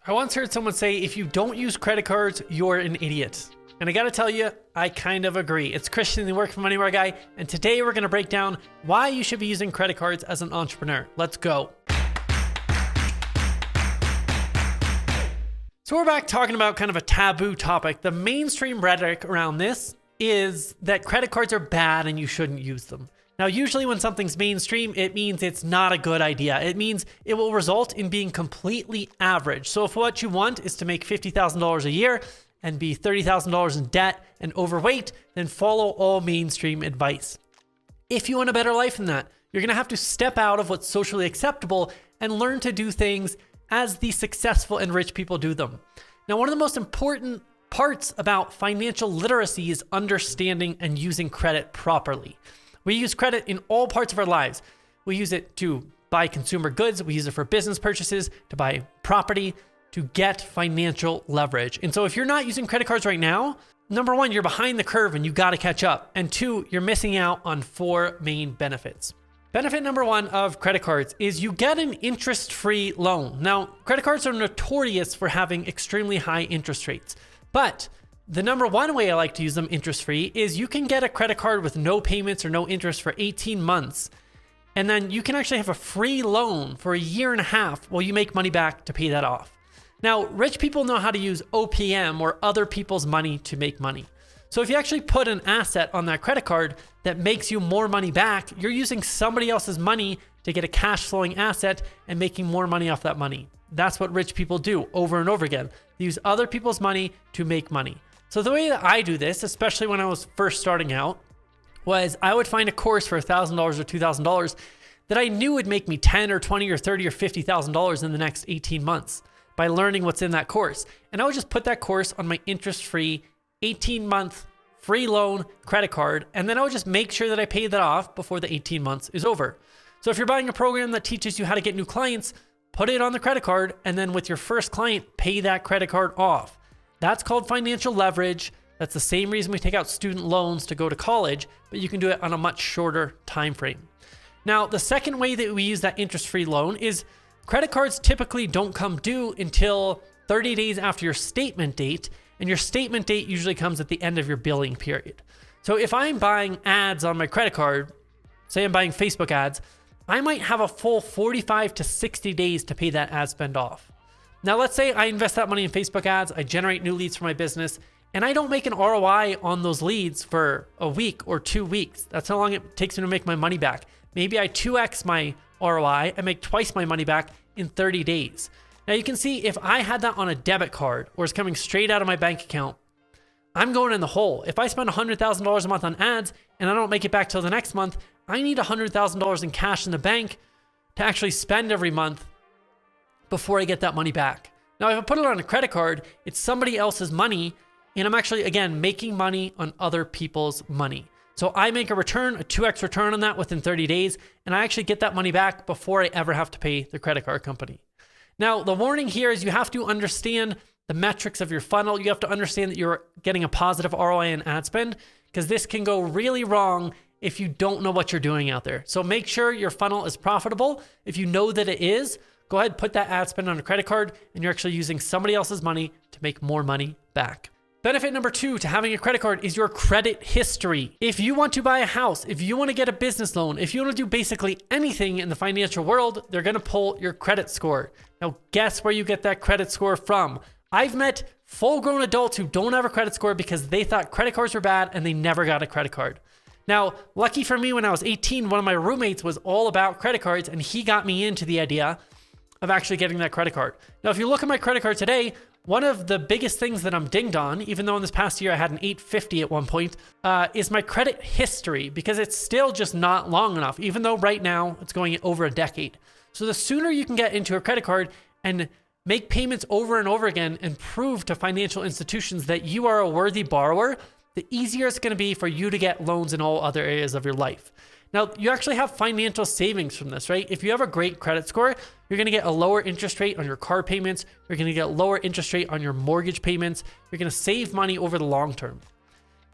I once heard someone say, if you don't use credit cards, you're an idiot. And I gotta tell you, I kind of agree. It's Christian, the Work From Anywhere guy, and today we're gonna break down why you should be using credit cards as an entrepreneur. Let's go. So we're back talking about kind of a taboo topic. The mainstream rhetoric around this is that credit cards are bad and you shouldn't use them. Now, usually when something's mainstream, it means it's not a good idea. It means it will result in being completely average. So if what you want is to make $50,000 a year and be $30,000 in debt and overweight, then follow all mainstream advice. If you want a better life than that, you're gonna have to step out of what's socially acceptable and learn to do things as the successful and rich people do them. Now, one of the most important parts about financial literacy is understanding and using credit properly. We use credit in all parts of our lives. We use it to buy consumer goods. We use it for business purchases, to buy property, to get financial leverage. And so if you're not using credit cards right now, number one, you're behind the curve and you gotta catch up. And two, you're missing out on four main benefits. Benefit number one of credit cards is you get an interest-free loan. Now, credit cards are notorious for having extremely high interest rates, but the number one way I like to use them interest-free is you can get a credit card with no payments or no interest for 18 months. And then you can actually have a free loan for a year and a half while you make money back to pay that off. Now, rich people know how to use OPM or other people's money to make money. So if you actually put an asset on that credit card that makes you more money back, you're using somebody else's money to get a cash flowing asset and making more money off that money. That's what rich people do over and over again. They use other people's money to make money. So the way that I do this, especially when I was first starting out, was I would find a course for $1,000 or $2,000 that I knew would make me $10 or $20 or $30 or $50,000 in the next 18 months by learning what's in that course. And I would just put that course on my interest-free 18-month free loan credit card, and then I would just make sure that I paid that off before the 18 months is over. So if you're buying a program that teaches you how to get new clients, put it on the credit card, and then with your first client, pay that credit card off. That's called financial leverage. That's the same reason we take out student loans to go to college, but you can do it on a much shorter time frame. Now, the second way that we use that interest-free loan is credit cards typically don't come due until 30 days after your statement date, and your statement date usually comes at the end of your billing period. So if I'm buying ads on my credit card, say I'm buying Facebook ads, I might have a full 45 to 60 days to pay that ad spend off. Now, let's say I invest that money in Facebook ads, I generate new leads for my business, and I don't make an ROI on those leads for a week or 2 weeks. That's how long it takes me to make my money back. Maybe I 2x my ROI and make twice my money back in 30 days. Now you can see if I had that on a debit card or it's coming straight out of my bank account, I'm going in the hole. If I spend $100,000 a month on ads and I don't make it back till the next month, I need $100,000 in cash in the bank to actually spend every month before I get that money back. Now, if I put it on a credit card, it's somebody else's money, and I'm actually, again, making money on other people's money. So I make a return, a 2x return on that within 30 days, and I actually get that money back before I ever have to pay the credit card company. Now, the warning here is you have to understand the metrics of your funnel. You have to understand that you're getting a positive ROI in ad spend, because this can go really wrong if you don't know what you're doing out there. So make sure your funnel is profitable. If you know that it is, go ahead, put that ad spend on a credit card, and you're actually using somebody else's money to make more money back. Benefit number two to having a credit card is your credit history. If you want to buy a house, if you want to get a business loan, if you want to do basically anything in the financial world, they're going to pull your credit score. Now, guess where you get that credit score from? I've met full-grown adults who don't have a credit score because they thought credit cards were bad and they never got a credit card. Now, lucky for me, when I was 18, one of my roommates was all about credit cards, and he got me into the idea of actually getting that credit card. Now, if you look at my credit card today, one of the biggest things that I'm dinged on, even though in this past year I had an 850 at one point, is my credit history, because it's still just not long enough, even though right now it's going over a decade. So the sooner you can get into a credit card and make payments over and over again and prove to financial institutions that you are a worthy borrower, the easier it's going to be for you to get loans in all other areas of your life. Now, you actually have financial savings from this, right? If you have a great credit score, you're going to get a lower interest rate on your car payments. You're going to get a lower interest rate on your mortgage payments. You're going to save money over the long term.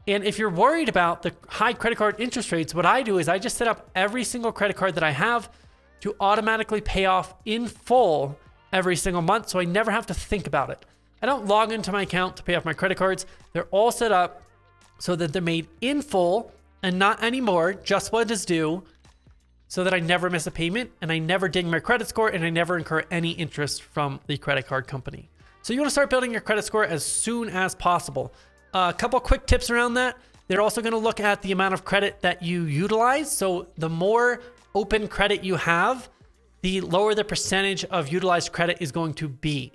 And if you're worried about the high credit card interest rates, what I do is I just set up every single credit card that I have to automatically pay off in full every single month, so I never have to think about it. I don't log into my account to pay off my credit cards. They're all set up so that they're made in full and not anymore, just what is due, so that I never miss a payment and I never ding my credit score and I never incur any interest from the credit card company. So you want to start building your credit score as soon as possible. A couple quick tips around that. They're also going to look at the amount of credit that you utilize. So the more open credit you have, the lower the percentage of utilized credit is going to be.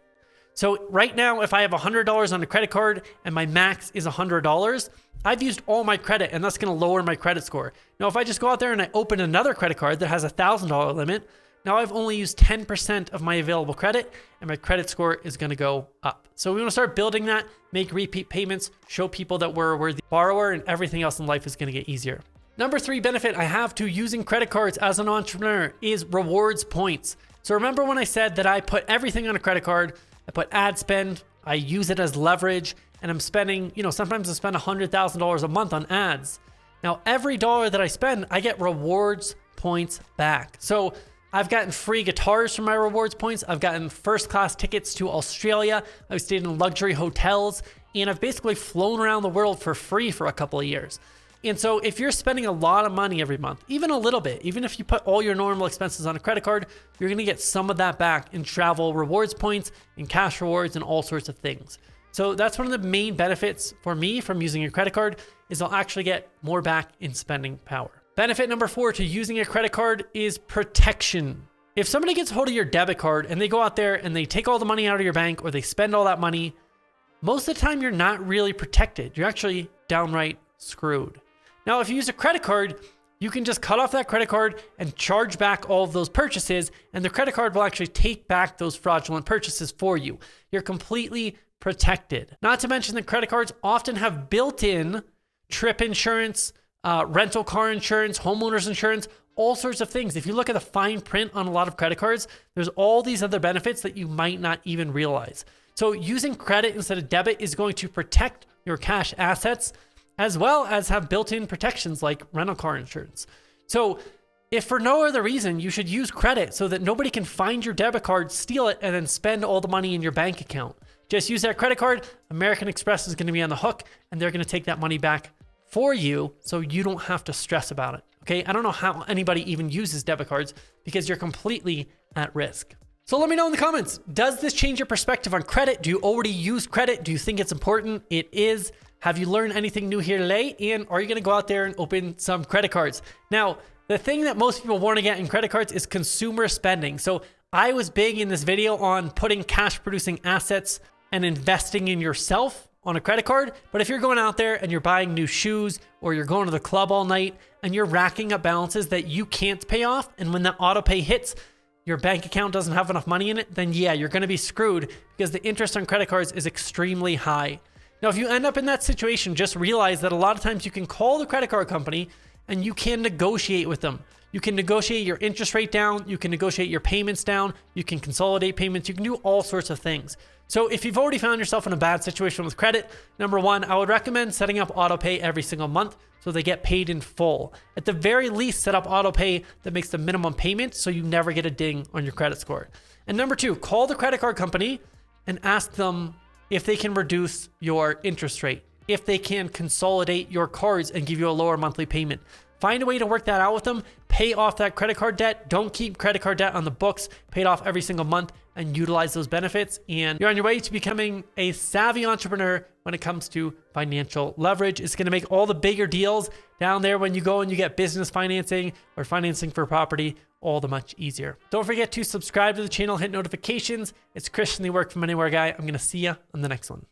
So right now, if I have $100 on a credit card and my max is $100, I've used all my credit and that's going to lower my credit score. Now, if I just go out there and I open another credit card that has a $1,000 limit, now I've only used 10% of my available credit and my credit score is going to go up. So we want to start building that, make repeat payments, show people that we're a worthy borrower, and everything else in life is going to get easier. Number 3 benefit I have to using credit cards as an entrepreneur is rewards points. So remember when I said that I put everything on a credit card, I put ad spend, I use it as leverage, and I'm spending, sometimes I spend $100,000 a month on ads. Now, every dollar that I spend, I get rewards points back. So I've gotten free guitars from my rewards points. I've gotten first class tickets to Australia. I've stayed in luxury hotels, and I've basically flown around the world for free for a couple of years. And so if you're spending a lot of money every month, even a little bit, even if you put all your normal expenses on a credit card, you're going to get some of that back in travel rewards points and cash rewards and all sorts of things. So that's one of the main benefits for me from using a credit card is I'll actually get more back in spending power. Benefit number 4 to using a credit card is protection. If somebody gets hold of your debit card and they go out there and they take all the money out of your bank or they spend all that money, most of the time you're not really protected. You're actually downright screwed. Now, if you use a credit card, you can just cut off that credit card and charge back all of those purchases, and the credit card will actually take back those fraudulent purchases for you. You're completely protected. Not to mention that credit cards often have built-in trip insurance, rental car insurance, homeowners insurance, all sorts of things. If you look at the fine print on a lot of credit cards, there's all these other benefits that you might not even realize. So using credit instead of debit is going to protect your cash assets, as well as have built-in protections like rental car insurance. So if for no other reason, you should use credit so that nobody can find your debit card, steal it, and then spend all the money in your bank account. Just use that credit card. American Express is going to be on the hook, and they're going to take that money back for you so you don't have to stress about it. Okay, I don't know how anybody even uses debit cards because you're completely at risk. So let me know in the comments, does this change your perspective on credit? Do you already use credit? Do you think it's important? It is. Have you learned anything new here today? And are you going to go out there and open some credit cards? Now, the thing that most people want to get in credit cards is consumer spending. So I was big in this video on putting cash producing assets and investing in yourself on a credit card. But if you're going out there and you're buying new shoes or you're going to the club all night and you're racking up balances that you can't pay off, and when that auto pay hits, your bank account doesn't have enough money in it, then yeah, you're going to be screwed because the interest on credit cards is extremely high. Now, if you end up in that situation, just realize that a lot of times you can call the credit card company and you can negotiate with them. You can negotiate your interest rate down. You can negotiate your payments down. You can consolidate payments. You can do all sorts of things. So if you've already found yourself in a bad situation with credit, number 1, I would recommend setting up auto pay every single month so they get paid in full. At the very least, set up auto pay that makes the minimum payment so you never get a ding on your credit score. And number 2, call the credit card company and ask them if they can reduce your interest rate, if they can consolidate your cards and give you a lower monthly payment. Find a way to work that out with them, pay off that credit card debt. Don't keep credit card debt on the books, pay it off every single month and utilize those benefits. And you're on your way to becoming a savvy entrepreneur when it comes to financial leverage. It's going to make all the bigger deals down there when you go and you get business financing or financing for property all the much easier. Don't forget to subscribe to the channel, hit notifications. It's Christian, the Work From Anywhere guy. I'm going to see you on the next one.